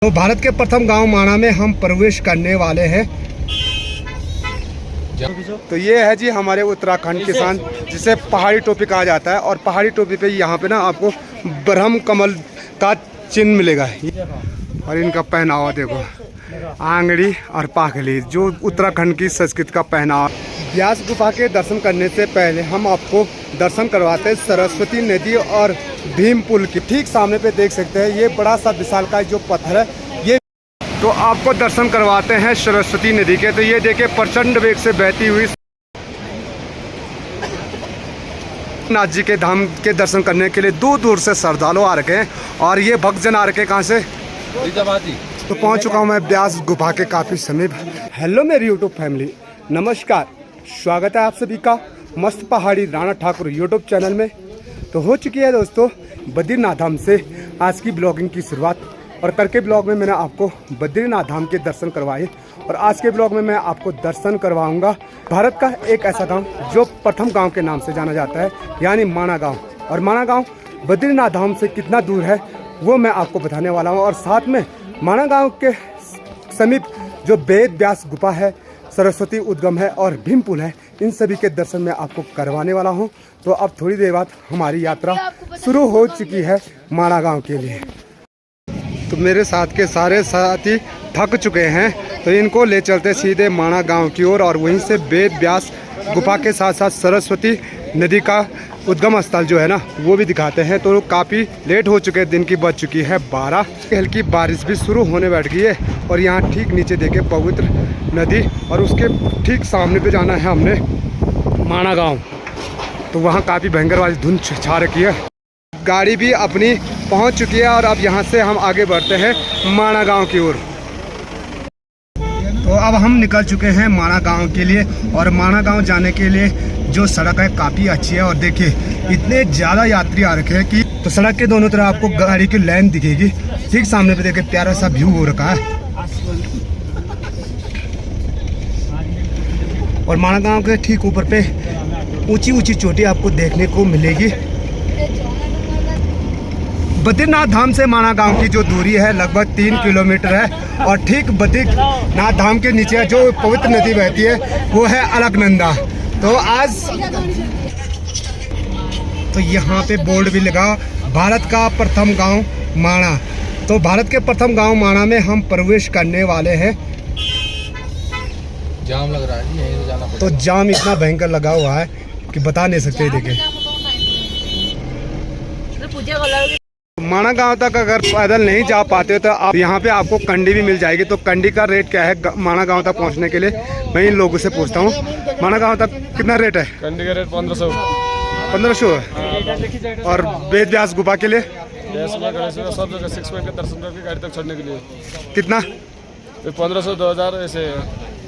तो भारत के प्रथम गांव माणा में हम प्रवेश करने वाले हैं। तो ये है जी हमारे उत्तराखंड किसान, जिसे पहाड़ी टोपी कहा जाता है। और पहाड़ी टोपी पे यहाँ पे ना आपको ब्रह्म कमल का चिन्ह मिलेगा। और इनका पहनावा देखो, आंगड़ी और पाखली, जो उत्तराखंड की संस्कृति का पहनावा। व्यास गुफा के दर्शन करने से पहले हम आपको दर्शन करवाते हैं सरस्वती नदी और भीम पुल की। ठीक सामने पे देख सकते हैं ये बड़ा सा विशालकाय जो पत्थर है, ये तो आपको दर्शन करवाते हैं सरस्वती नदी के। तो ये देखिए प्रचंड वेग से बहती हुई नाथ जी के धाम के दर्शन करने के लिए दूर दूर से श्रद्धालु आ रखे हैं। और ये भक्तजन आ रखे कहाँ से? तो पहुंच चुका हूं मैं व्यास गुफा के काफ़ी समीप। हेलो मेरी यूट्यूब फैमिली, नमस्कार, स्वागत है आप सभी का मस्त पहाड़ी राणा ठाकुर यूट्यूब चैनल में। तो हो चुकी है दोस्तों बद्रीनाथ धाम से आज की ब्लॉगिंग की शुरुआत। और कल के ब्लॉग में मैंने आपको बद्रीनाथ धाम के दर्शन करवाए, और आज के ब्लॉग में मैं आपको दर्शन करवाऊंगा भारत का एक ऐसा गांव जो प्रथम गांव के नाम से जाना जाता है, यानी माणा गांव। और माणा गांव बद्रीनाथ धाम से कितना दूर है वो मैं आपको बताने वाला हूँ। और साथ में माणा गांव के समीप जो वेद व्यास गुफा है, सरस्वती उद्गम है और भीम पुल है, इन सभी के दर्शन मैं आपको करवाने वाला हूं। तो अब थोड़ी देर बाद हमारी यात्रा शुरू हो चुकी है माणा गांव के लिए। तो मेरे साथ के सारे साथी थक चुके हैं, तो इनको ले चलते सीधे माणा गांव की ओर। और वहीं से वेद व्यास गुफा के साथ साथ सरस्वती नदी का उद्गम स्थल जो है ना वो भी दिखाते हैं। तो काफ़ी लेट हो चुके हैं, दिन की बज चुकी है 12। हल्की बारिश भी शुरू होने बैठ गई है। और यहाँ ठीक नीचे देखे पवित्र नदी, और उसके ठीक सामने पे जाना है हमने माणा गांव। तो वहाँ काफ़ी भयंकर वाली धुंध छा रखी है। गाड़ी भी अपनी पहुँच चुकी है और अब यहाँ से हम आगे बढ़ते हैं माणा गाँव की ओर। तो अब हम निकल चुके हैं माणा गांव के लिए। और माणा गांव जाने के लिए जो सड़क है काफ़ी अच्छी है। और देखिए इतने ज़्यादा यात्री आ रखे हैं कि तो सड़क के दोनों तरफ आपको गाड़ी की लाइन दिखेगी। ठीक सामने पे देखिए प्यारा सा व्यू हो रखा है। और माणा गांव के ठीक ऊपर पे ऊंची ऊंची चोटी आपको देखने को मिलेगी। बद्रीनाथ धाम से माणा गांव की जो दूरी है लगभग 3 किलोमीटर है। और ठीक बद्रीनाथ धाम के नीचे जो पवित्र नदी बहती है वो है अलकनंदा। तो आज तो यहाँ पे बोर्ड भी लगा भारत का प्रथम गांव माणा। तो भारत के प्रथम गांव माणा में हम प्रवेश करने वाले हैं। जाम लग रहा है जी, यहीं से जाना पड़ेगा। तो जाम इतना भयंकर लगा हुआ है कि बता नहीं सकते। देखिए माणा गांव तक अगर पैदल नहीं जा पाते तो आप यहाँ पे आपको कंडी भी मिल जाएगी। तो कंडी का रेट क्या है माणा गांव तक पहुँचने के लिए, मैं इन लोगों से पूछता हूँ। माणा गांव तक कितना रेट है? कंडी का रेट 1500 है। और वेद व्यास गुफा के लिए सब जगह 6 के दर्शन करके गाड़ी तक छोड़ने के लिए कितना? 1500 2000 ऐसे।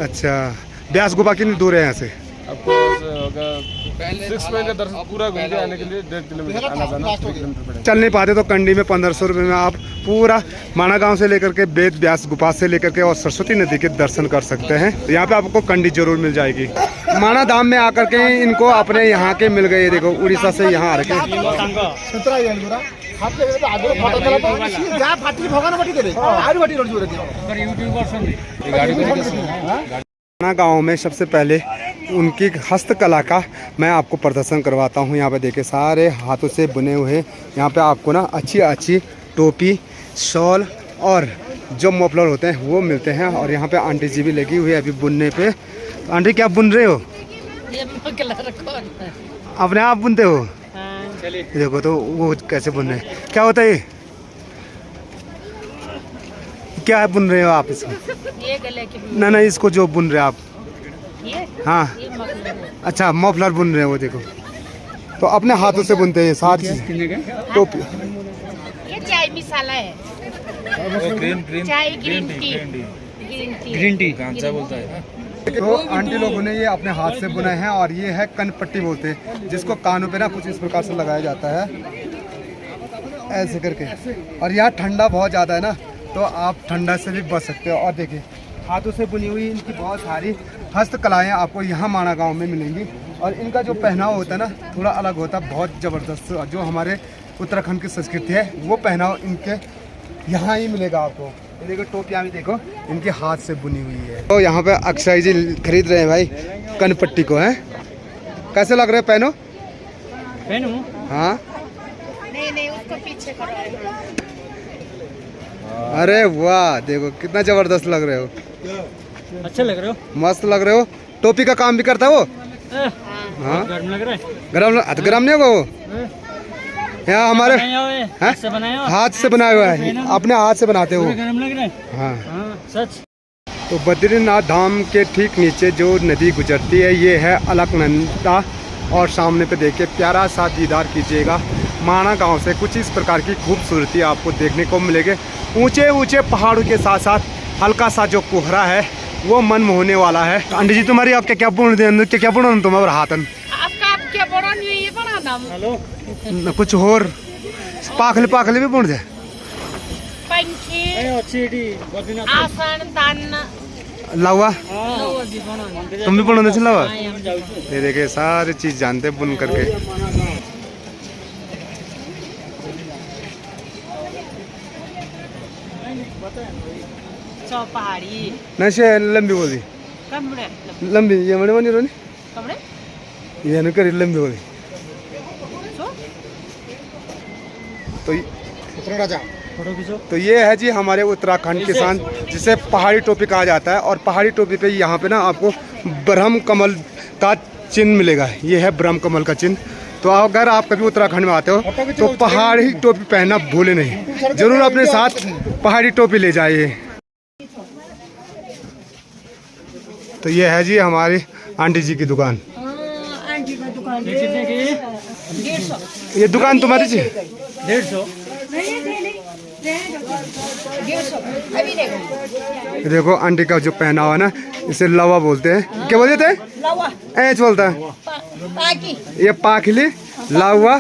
अच्छा, व्यास गुफा कितनी दूर है यहाँ से? आपको 6 का दर्शन पूरा घूम के आने के लिए 1.5 किलोमीटर आना जाना 3 किलोमीटर पड़ेगा। चल नहीं पाते तो कंडी में 1500 रुपये में आप पूरा माणा गांव से लेकर के वेद व्यास गुफा से लेकर के और सरस्वती नदी के दर्शन कर सकते हैं। यहाँ पे आपको कंडी जरूर मिल जाएगी। माणा धाम में आकर के इनको अपने यहाँ के मिल गए। देखो उड़ीसा से यहाँ आ रखे। माणा गांव में सबसे पहले उनकी हस्तकला का मैं आपको प्रदर्शन करवाता हूँ। यहाँ पे देखिए सारे हाथों से बुने हुए यहाँ पे आपको ना अच्छी अच्छी टोपी, शॉल और जो मफलर होते हैं वो मिलते हैं। और यहाँ पे आंटी जी भी लगी हुई है अभी बुनने पे। आंटी क्या बुन रहे हो? अपने आप बुनते हो? देखो तो वो कैसे बुन रहे हैं। क्या होता है ये? क्या बुन रहे हो आप इसको? ये गले की ना इसको जो बुन रहे हो आप? ये? हाँ ये मफलर। अच्छा, मफलर बुन रहे हैं वो। देखो तो अपने हाथों से बुनते हैं सारी चीज। टोपी ये चाय मसाला है। चाय ग्रीन टी गांजा बोलता है। तो आंटी लोगों ने ये अपने हाथ से बुना है। और ये है कनपट्टी बोलते हैं, जिसको कानों पे ना कुछ इस प्रकार से लगाया जाता है ऐसे करके। और यहाँ ठंडा बहुत ज़्यादा है ना, तो आप ठंडा से भी बच सकते हो। और देखिए हाथों से बुनी हुई इनकी बहुत सारी हस्तकलाएँ आपको यहाँ माणा गांव में मिलेंगी। और इनका जो पहनावा होता है ना थोड़ा अलग होता है, बहुत ज़बरदस्त। जो हमारे उत्तराखंड की संस्कृति है वो पहनावा इनके यहाँ ही मिलेगा आपको। ये देखो टोपियाँ भी देखो, इनके हाथ से बुनी हुई है। तो यहाँ पे अक्षय जी खरीद रहे हैं भाई कनपट्टी को, है कैसे लग रहे हैं? पहनो हाँ। नहीं उसको पीछे करो। अरे वाह, देखो कितना जबरदस्त लग रहे हो, अच्छे लग रहे हो, मस्त लग रहे हो। टोपी का काम भी करता है वो? हाँ गर्म लग रहा है। गरम नहीं होगा वो? यहाँ हमारे हाथ से बनाया, हाथ से बनाया हुआ है, अपने हाथ से बनाते हो। गर्म लग रहा है। हाँ सच। तो बद्रीनाथ धाम के ठीक नीचे जो नदी गुजरती है ये है अलकनंदा, और सामने पे देखिए प्यारा सा दीदार कीजिएगा। माणा गांव से कुछ इस प्रकार की खूबसूरती आपको देखने को मिलेगी। ऊंचे ऊंचे पहाड़ों के साथ साथ हल्का सा जो कोहरा है वो मन मोहने वाला है। आंटी जी तुम्हारी आपके क्या पूर्ण क्या पूर्ण तुम्हारा हाथन आपका आप क्या बड़ा नहीं ये बना दम। हेलो कुछ और पाखले पाखले भी बुन दे पंखी बद्रीनाथ आसन तन लावा लोग भी बना। तुम भी बुन दे लावा। हम जाऊ छू। ये देखिए सारी चीज जानते हैं बुन करके। सौ पहाड़ी नशे लंबी बोली कमरे लंबी ये मणि बनी रोनी कमरे ये न करी लंबी बोली। फोटो खींचो। तो ये है जी हमारे उत्तराखंड किसान, जिसे पहाड़ी टोपी कहा जाता है। और पहाड़ी टोपी पे यहाँ पे ना आपको ब्रह्म कमल का चिन्ह मिलेगा। ये है ब्रह्म कमल का चिन्ह। तो अगर आप कभी उत्तराखंड में आते हो तो पहाड़ी टोपी पहनना भूले नहीं, जरूर अपने साथ पहाड़ी टोपी ले जाइए। तो ये है जी हमारी आंटी जी की दुकान। आंटी का दुकान कितने की? 150 ये दुकान तुम्हारी जी? 150। अभी देखो ये देखो आंटी का जो पहना हुआ ना इसे लवा बोलते हैं। क्या बोलते थे? लवा ऐच बोलता है। पाकी ये पाखली लावा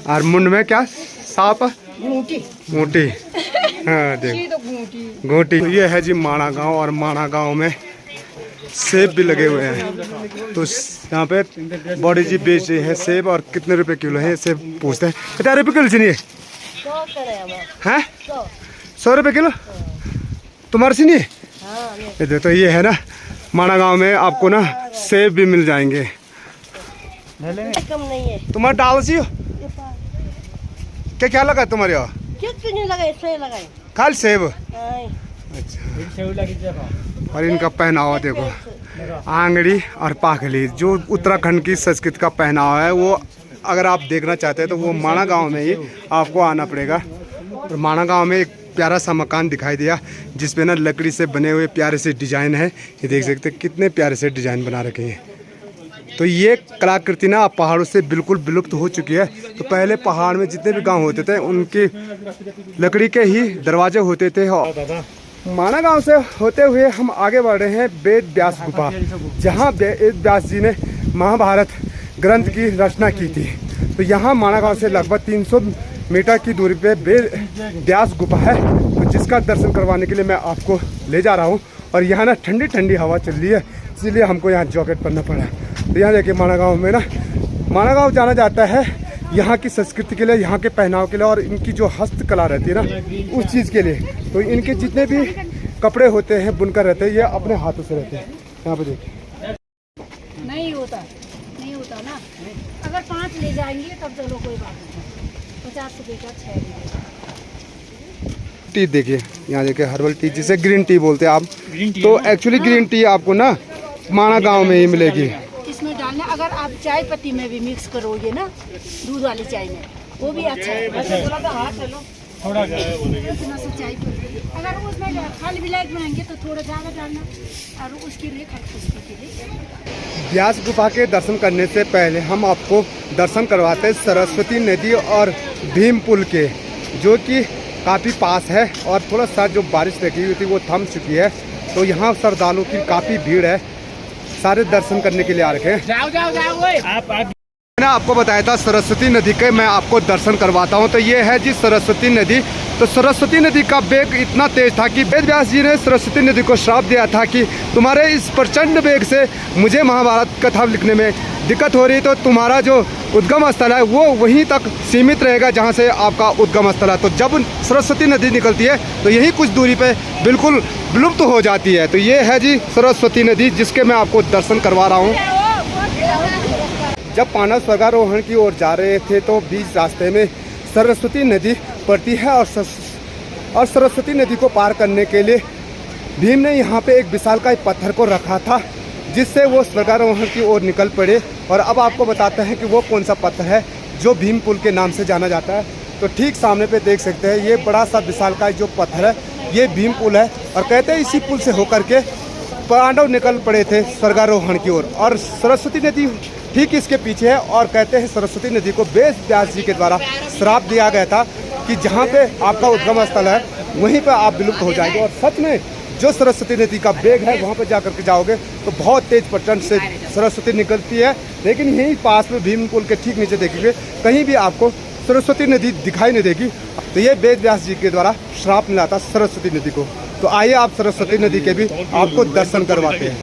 और मुंड में क्या सांप घूटी घूटी। हाँ देखो घूटी। तो ये है जी माणा गांव, और माणा गांव में सेब भी लगे हुए हैं। तो यहाँ पे बड़ी जी बेच रही है सेब, और कितने रुपए किलो है सेब पूछते हैं। कितना रुपये किलो चाहिए? 100 करे हैं 100 100 रुपये किलो तुम्हारे से नहीं? ये देखो ये है ना माणा गांव में आपको ना सेब भी मिल जाएंगे। कम नहीं है। तुम्हारा डाल सी क्या लगा तुम्हारे यहाँ? कुछ नहीं लगाए सही लगाए। खाली सेब। हाँ। अच्छा। और इनका पहनावा देखो, आंगड़ी और पाखली, जो उत्तराखंड की संस्कृति का पहनावा है वो अगर आप देखना चाहते हैं तो वो माणा गांव में ही आपको आना पड़ेगा। और माणा गांव में एक प्यारा सा मकान दिखाई दिया जिसपे ना लकड़ी से बने हुए प्यारे से डिजाइन है। ये देख सकते हैं कितने प्यारे से डिजाइन बना रखे हैं। तो ये कलाकृति ना पहाड़ों से बिल्कुल विलुप्त हो चुकी है। तो पहले पहाड़ में जितने भी गांव होते थे उनके लकड़ी के ही दरवाजे होते थे। माणा गांव से होते हुए हम आगे बढ़ रहे हैं वेद व्यास गुफा, जहां वेद व्यास जी ने महाभारत ग्रंथ की रचना की थी। तो यहाँ माणा गांव से लगभग 300 मीटर की दूरी पे वेद व्यास गुफा है, तो जिसका दर्शन करवाने के लिए मैं आपको ले जा रहा हूँ। और यहाँ ना ठंडी ठंडी हवा चल रही है, इसीलिए हमको यहाँ जैकेट पहनना पड़ा। तो यहाँ देखिए माणा गांव में ना, माणा गांव जाना जाता है यहाँ की संस्कृति के लिए, यहाँ के पहनाव के लिए, और इनकी जो हस्तकला रहती है ना उस चीज़ के लिए। तो इनके जितने भी कपड़े होते हैं बुनकर रहते हैं ये अपने हाथों से रहते हैं। यहाँ पे देखिए नहीं होता ना। अगर 5 ले जाएंगे तब चलो कोई बात नहीं। 50 रुपये का 6 टी देखिए, यहाँ देखिए हर्बल टी जिसे ग्रीन टी बोलते हैं आप। तो एक्चुअली ग्रीन टी आपको ना माणा गांव में ही मिलेगी। इसमें डालना, अगर आप चाय पत्ती में भी मिक्स करोगे ना दूध वाली चाय में, वो भी अच्छा है। थोड़ा इतना सा चाय पत्ती, अगर उसमें खाली ब्लैक बनाएंगे तो थोड़ा ज़्यादा डालना, और उसके लिए खरखुशबू के लिए। व्यास गुफा के दर्शन करने से पहले हम आपको दर्शन करवाते हैं सरस्वती नदी और भीम पुल के, जो कि काफ़ी पास है। और थोड़ा सा जो बारिश लगी हुई थी वो थम चुकी है। तो यहाँ श्रद्धालुओं की काफ़ी भीड़ है, सारे दर्शन करने के लिए आ रखे हैं। आप मैंने आपको बताया था सरस्वती नदी के मैं आपको दर्शन करवाता हूँ। तो ये है जी सरस्वती नदी। तो सरस्वती नदी का वेग इतना तेज था कि वेद व्यास जी ने सरस्वती नदी को श्राप दिया था कि तुम्हारे इस प्रचंड वेग से मुझे महाभारत कथा लिखने में दिक्कत हो रही है, तो तुम्हारा जो उद्गम स्थल है वो वहीं तक सीमित रहेगा जहाँ से आपका उद्गम स्थल है। तो जब सरस्वती नदी निकलती है तो यही कुछ दूरी पे बिल्कुल विलुप्त हो जाती है। तो ये है जी सरस्वती नदी, जिसके मैं आपको दर्शन करवा रहा हूँ। जब पांडव स्वर्गारोहण की ओर जा रहे थे तो बीच रास्ते में सरस्वती नदी पड़ती है और सरस्वती नदी को पार करने के लिए भीम ने यहाँ पे एक विशालकाय पत्थर को रखा था, जिससे वो स्वर्गारोहण की ओर निकल पड़े। और अब आपको बताते हैं कि वो कौन सा पत्थर है जो भीम पुल के नाम से जाना जाता है। तो ठीक सामने पे देख सकते हैं ये बड़ा सा विशालकाय जो पत्थर है ये भीम पुल है। और कहते हैं इसी पुल से होकर के पांडव निकल पड़े थे स्वर्गारोहण की ओर। और सरस्वती नदी ठीक इसके पीछे है। और कहते हैं सरस्वती नदी को वेद व्यास जी के द्वारा श्राप दिया गया था कि जहाँ पे आपका उद्गम स्थल है वहीं पर आप विलुप्त हो जाएंगे। और सच में जो सरस्वती नदी का वेग है वहाँ पर जाकर के जाओगे तो बहुत तेज प्रचंड से सरस्वती निकलती है। लेकिन यहीं पास में भीम पुल के ठीक नीचे देखेंगे कहीं भी आपको सरस्वती नदी दिखाई नहीं देगी। तो ये वेद व्यास जी के द्वारा श्राप मिला था सरस्वती नदी को। तो आइए आप सरस्वती नदी के भी आपको दर्शन करवाते हैं।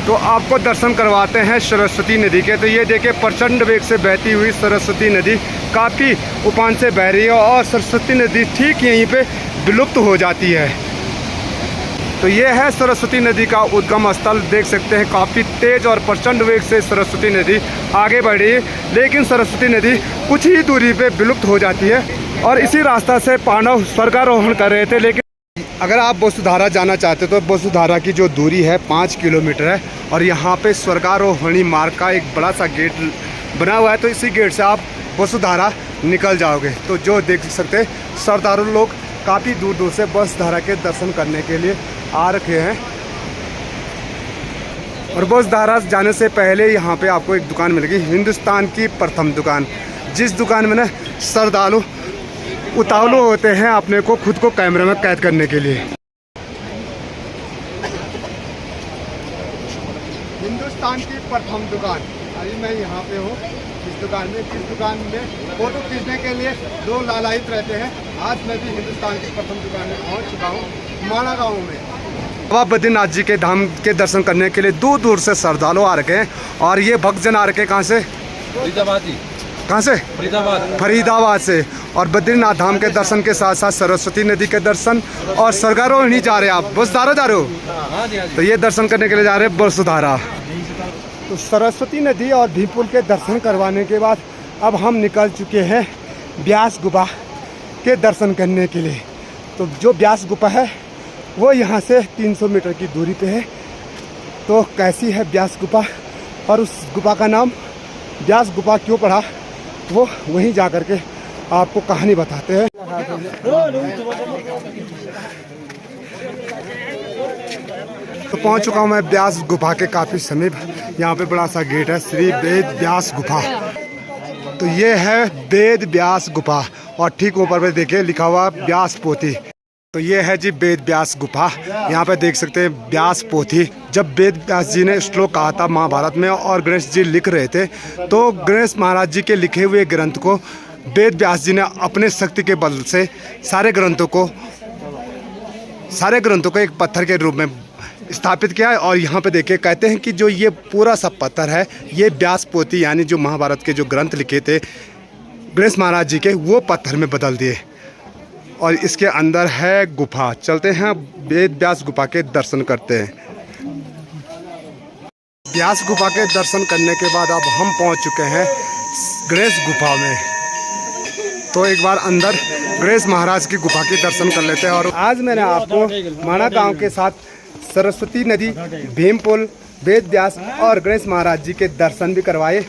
तो आपको दर्शन करवाते हैं सरस्वती नदी के। तो ये देखिए प्रचंड वेग से बहती हुई सरस्वती नदी काफ़ी उफान से बह रही है और सरस्वती नदी ठीक यहीं पे विलुप्त हो जाती है। तो ये है सरस्वती नदी का उद्गम स्थल। देख सकते हैं काफ़ी तेज और प्रचंड वेग से सरस्वती नदी आगे बढ़ रही है, लेकिन सरस्वती नदी कुछ ही दूरी पे विलुप्त हो जाती है। और इसी रास्ता से पांडव स्वर्गारोहण कर रहे थे। लेकिन अगर आप वसुधारा जाना चाहते हो तो वसुधारा की जो दूरी है 5 किलोमीटर है। और यहाँ पे स्वर्गारोहणी मार्ग का एक बड़ा सा गेट बना हुआ है। तो इसी गेट से आप वसुधारा निकल जाओगे। तो जो देख सकते हैं श्रद्धालु लोग काफ़ी दूर दूर से वसुधारा के दर्शन करने के लिए आ रखे हैं। और वसुधारा जाने से पहले यहाँ पे आपको एक दुकान मिलेगी, हिंदुस्तान की प्रथम दुकान, जिस दुकान में ना श्रद्धालु उतावले होते हैं अपने को खुद को कैमरे में कैद करने के लिए। हिंदुस्तान की प्रथम दुकान, अभी मैं यहाँ पे हूँ इस दुकान में फोटो खींचने के लिए लोग लालायित रहते हैं। आज मैं भी हिंदुस्तान की प्रथम दुकान में पहुँच चुका हूँ माना गाँव में। बाबा बद्रीनाथ जी के धाम के दर्शन करने के लिए दूर दूर से श्रद्धालु आ रखे हैं। और ये भक्तजन आ रखे कहाँ से? कहाँ से? फरीदाबाद से। और बद्रीनाथ धाम के दर्शन के साथ साथ सरस्वती नदी के दर्शन और स्वर्गारोहणी जा रहे हैं। आप वसुधारा जा रहे हो? तो ये दर्शन करने के लिए जा रहे हैं वसुधारा। तो सरस्वती नदी और भीम पुल के दर्शन करवाने के बाद अब हम निकल चुके हैं ब्यास गुफा के दर्शन करने के लिए। तो जो ब्यास गुफा है वो यहाँ से 300 मीटर की दूरी पे है। तो कैसी है ब्यास गुफा और उस गुफा का नाम ब्यास गुफा क्यों पड़ा, वो वहीं जा कर के आपको कहानी बताते हैं। तो पहुंच चुका हूं मैं ब्यास गुफा के काफ़ी समीप। यहाँ पे बड़ा सा गेट है, श्री वेद व्यास गुफा। तो ये है वेद व्यास गुफा और ठीक ऊपर पे देखिए लिखा हुआ व्यास पोथी। तो ये है जी वेद व्यास गुफा। यहाँ पे देख सकते हैं व्यास पोथी। जब वेद व्यास जी ने श्लोक कहा था महाभारत में और गणेश जी लिख रहे थे, तो गणेश महाराज जी के लिखे हुए ग्रंथ को वेद व्यास जी ने अपने शक्ति के बल से सारे ग्रंथों को एक पत्थर के रूप में स्थापित किया है। और यहाँ पे देखिए कहते हैं कि जो ये पूरा सा पत्थर है ये व्यास पोथी यानी जो महाभारत के जो ग्रंथ लिखे थे गणेश महाराज जी के, वो पत्थर में बदल दिए। और इसके अंदर है गुफा। चलते हैं वेद व्यास गुफा के दर्शन करते हैं। व्यास गुफा के दर्शन करने के बाद अब हम पहुंच चुके हैं गणेश गुफा में। तो एक बार अंदर गणेश महाराज की गुफा के दर्शन कर लेते हैं। और आज मैंने आपको माना गांव के साथ सरस्वती नदी, भीम पुल, वेद व्यास और गणेश महाराज जी के दर्शन भी करवाए।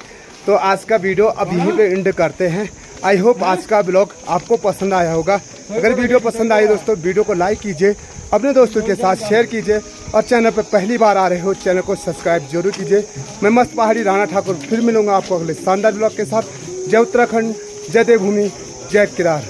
तो आज का वीडियो अब यहीं पे एंड करते हैं। आई होप आज का ब्लॉग आपको पसंद आया होगा। अगर वीडियो पसंद आई दोस्तों वीडियो को लाइक कीजिए, अपने दोस्तों के साथ शेयर कीजिए और चैनल पर पहली बार आ रहे हो चैनल को सब्सक्राइब जरूर कीजिए। मैं मस्त पहाड़ी राणा ठाकुर फिर मिलूंगा आपको अगले शानदार ब्लॉग के साथ। जय उत्तराखंड, जय देवभूमि, जय केदार।